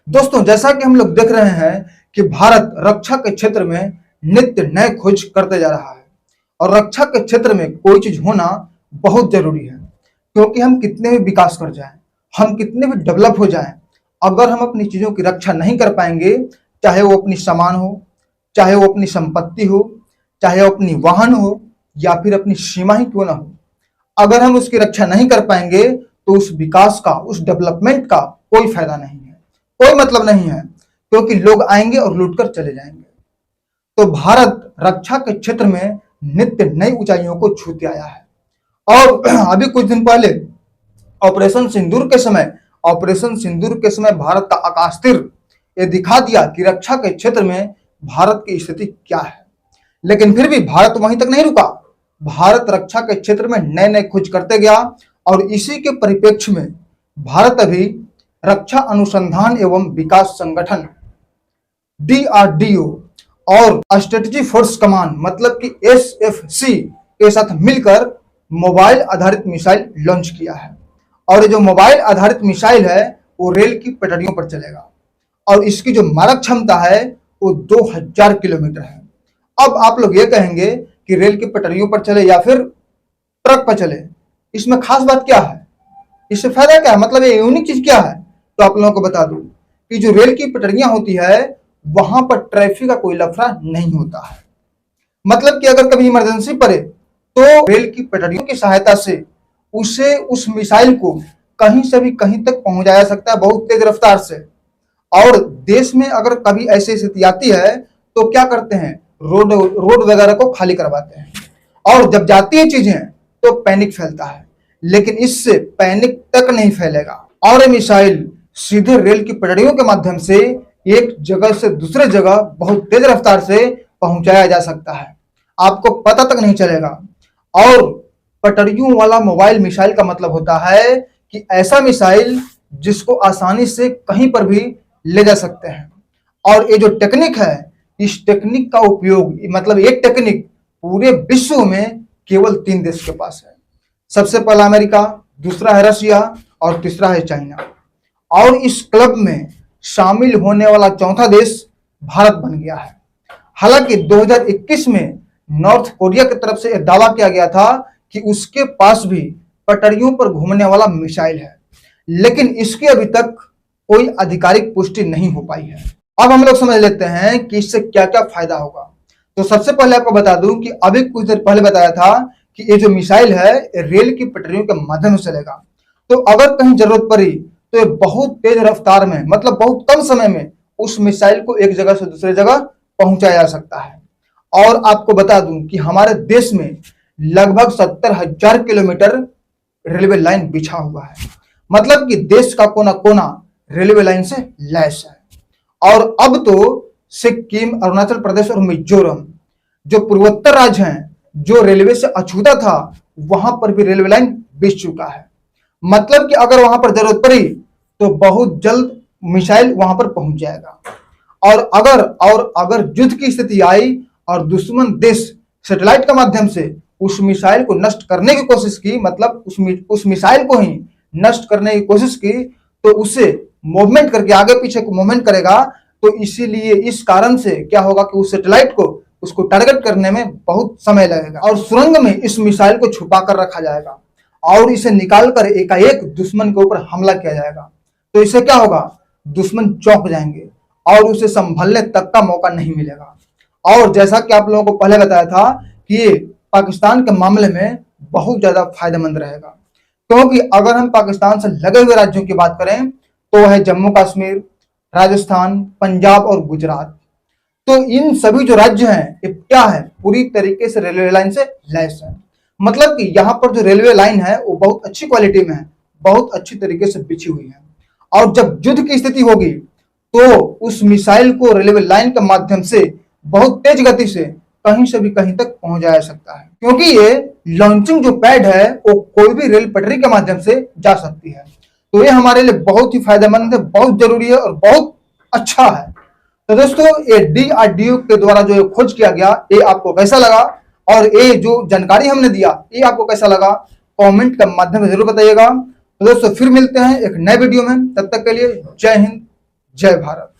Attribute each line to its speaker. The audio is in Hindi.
Speaker 1: दोस्तों, जैसा कि हम लोग देख रहे हैं कि भारत रक्षा के क्षेत्र में नित्य नए खोज करते जा रहा है और रक्षा के क्षेत्र में कोई चीज होना बहुत जरूरी है, क्योंकि हम कितने भी विकास कर जाएं, हम कितने भी डेवलप हो जाएं, अगर हम अपनी चीजों की रक्षा नहीं कर पाएंगे, चाहे वो अपनी सामान हो, चाहे वो अपनी संपत्ति हो, चाहे वो अपनी वाहन हो या फिर अपनी सीमा ही क्यों ना हो, अगर हम उसकी रक्षा नहीं कर पाएंगे तो उस विकास का, उस डेवलपमेंट का कोई फायदा नहीं है, कोई मतलब नहीं है, क्योंकि लोग आएंगे और लूट कर चले जाएंगे। तो भारत रक्षा के क्षेत्र में नित्य नई ऊंचाइयों को छूते आया है और अभी कुछ दिन पहले ऑपरेशन सिंदूर के समय भारत का आकाश तीर ये दिखा दिया कि रक्षा के क्षेत्र में भारत की स्थिति क्या है। लेकिन फिर भी भारत वहीं तक नहीं रुका। भारत रक्षा के क्षेत्र में नए नए खोज करते गया और इसी के परिप्रेक्ष्य में भारत अभी रक्षा अनुसंधान एवं विकास संगठन DRDO और स्ट्रेटेजी फोर्स कमांड मतलब कि SFC के साथ मिलकर मोबाइल आधारित मिसाइल लॉन्च किया है। और ये जो मोबाइल आधारित मिसाइल है वो रेल की पटरियों पर चलेगा और इसकी जो मारक क्षमता है वो 2000 किलोमीटर है। अब आप लोग ये कहेंगे कि रेल की पटरियों पर चले या फिर ट्रक पर चले, इसमें खास बात क्या है, इससे फायदा क्या है, मतलब ये यूनिक चीज क्या है? तो आप लोगों को बता दूं कि जो रेल की पटरियां होती है वहां पर ट्रैफिक का कोई लफड़ा नहीं होता है। मतलब कि अगर कभी इमरजेंसी पड़े तो रेल की पटरियों की सहायता से उसे उस मिसाइल को कहीं से भी कहीं तक पहुंचाया जा सकता है बहुत तेज रफ्तार से। और देश में अगर कभी ऐसी स्थिति आती है तो क्या करते हैं, रोड वगैरह को खाली करवाते हैं और जब जाती है चीजें तो पैनिक फैलता है, लेकिन इससे पैनिक तक नहीं फैलेगा और ये मिसाइल सीधे रेल की पटरियों के माध्यम से एक जगह से दूसरे जगह बहुत तेज रफ्तार से पहुंचाया जा सकता है, आपको पता तक नहीं चलेगा। और पटरियों वाला मोबाइल मिसाइल का मतलब होता है कि ऐसा मिसाइल जिसको आसानी से कहीं पर भी ले जा सकते हैं। और ये जो टेक्निक है, इस टेक्निक का उपयोग, मतलब एक टेक्निक पूरे विश्व में केवल 3 देश के पास है। सबसे पहला अमेरिका, दूसरा है रशिया और तीसरा है चाइना। और इस क्लब में शामिल होने वाला चौथा देश भारत बन गया है। हालांकि 2021 में नॉर्थ कोरिया की तरफ से यह दावा किया गया था कि उसके पास भी पटरियों पर घूमने वाला मिसाइल है, लेकिन इसकी अभी तक कोई आधिकारिक पुष्टि नहीं हो पाई है। अब हम लोग समझ लेते हैं कि इससे क्या क्या फायदा होगा। तो सबसे पहले आपको बता दूं कि अभी कुछ देर पहले बताया था कि ये जो मिसाइल है रेल की पटरियों के माध्यम से चलेगा। तो अगर कहीं जरूरत पड़ी तो ये बहुत तेज रफ्तार में, मतलब बहुत कम समय में उस मिसाइल को एक जगह से दूसरे जगह पहुंचाया जा सकता है। और आपको बता दूं कि हमारे देश में लगभग 70,000 किलोमीटर रेलवे लाइन बिछा हुआ है, मतलब कि देश का कोना कोना रेलवे लाइन से लैस है। और अब तो सिक्किम, अरुणाचल प्रदेश और मिजोरम जो पूर्वोत्तर राज्य हैं, जो रेलवे से अछूता था, वहां पर भी रेलवे लाइन बिछ चुका है। मतलब कि अगर वहां पर जरूरत पड़ी तो बहुत जल्द मिसाइल वहां पर पहुंच जाएगा। और अगर युद्ध की स्थिति आई और दुश्मन देश सैटेलाइट के माध्यम से उस मिसाइल को नष्ट करने की कोशिश की, मतलब उस मिसाइल को ही नष्ट करने की कोशिश की, तो उसे मूवमेंट करके आगे पीछे को मूवमेंट करेगा। तो इसीलिए इस कारण से क्या होगा कि उस सैटेलाइट को, उसको टारगेट करने में बहुत समय लगेगा और सुरंग में इस मिसाइल को छुपा कर रखा जाएगा और इसे निकालकर एकाएक दुश्मन के ऊपर हमला किया जाएगा। तो इससे क्या होगा, दुश्मन चौंक जाएंगे और उसे संभलने तक का मौका नहीं मिलेगा। और जैसा कि आप लोगों को पहले बताया था कि ये पाकिस्तान के मामले में बहुत ज्यादा फायदेमंद रहेगा, क्योंकि अगर हम पाकिस्तान से लगे हुए राज्यों की बात करें तो है जम्मू कश्मीर, राजस्थान, पंजाब और गुजरात। तो इन सभी जो राज्य हैं ये क्या है, पूरी तरीके से रेलवे लाइन से लैस है। मतलब कि यहाँ पर जो रेलवे लाइन है वो बहुत अच्छी क्वालिटी में है, बहुत अच्छी तरीके से बिछी हुई है। और जब युद्ध की स्थिति होगी तो उस मिसाइल को रेलवे लाइन के माध्यम से बहुत तेज गति से कहीं से भी कहीं तक पहुंचाया जा सकता है, क्योंकि ये लॉन्चिंग जो पैड है वो कोई भी रेल पटरी के माध्यम से जा सकती है। तो ये हमारे लिए बहुत ही फायदेमंद है, बहुत जरूरी है और बहुत अच्छा है। तो दोस्तों, ये DRDO के द्वारा जो खोज किया गया, ये आपको कैसा लगा और ये जो जानकारी हमने दिया ये आपको कैसा लगा, कमेंट के माध्यम से जरूर बताइएगा। तो दोस्तों, फिर मिलते हैं एक नए वीडियो में, तब तक के लिए जय हिंद, जय भारत।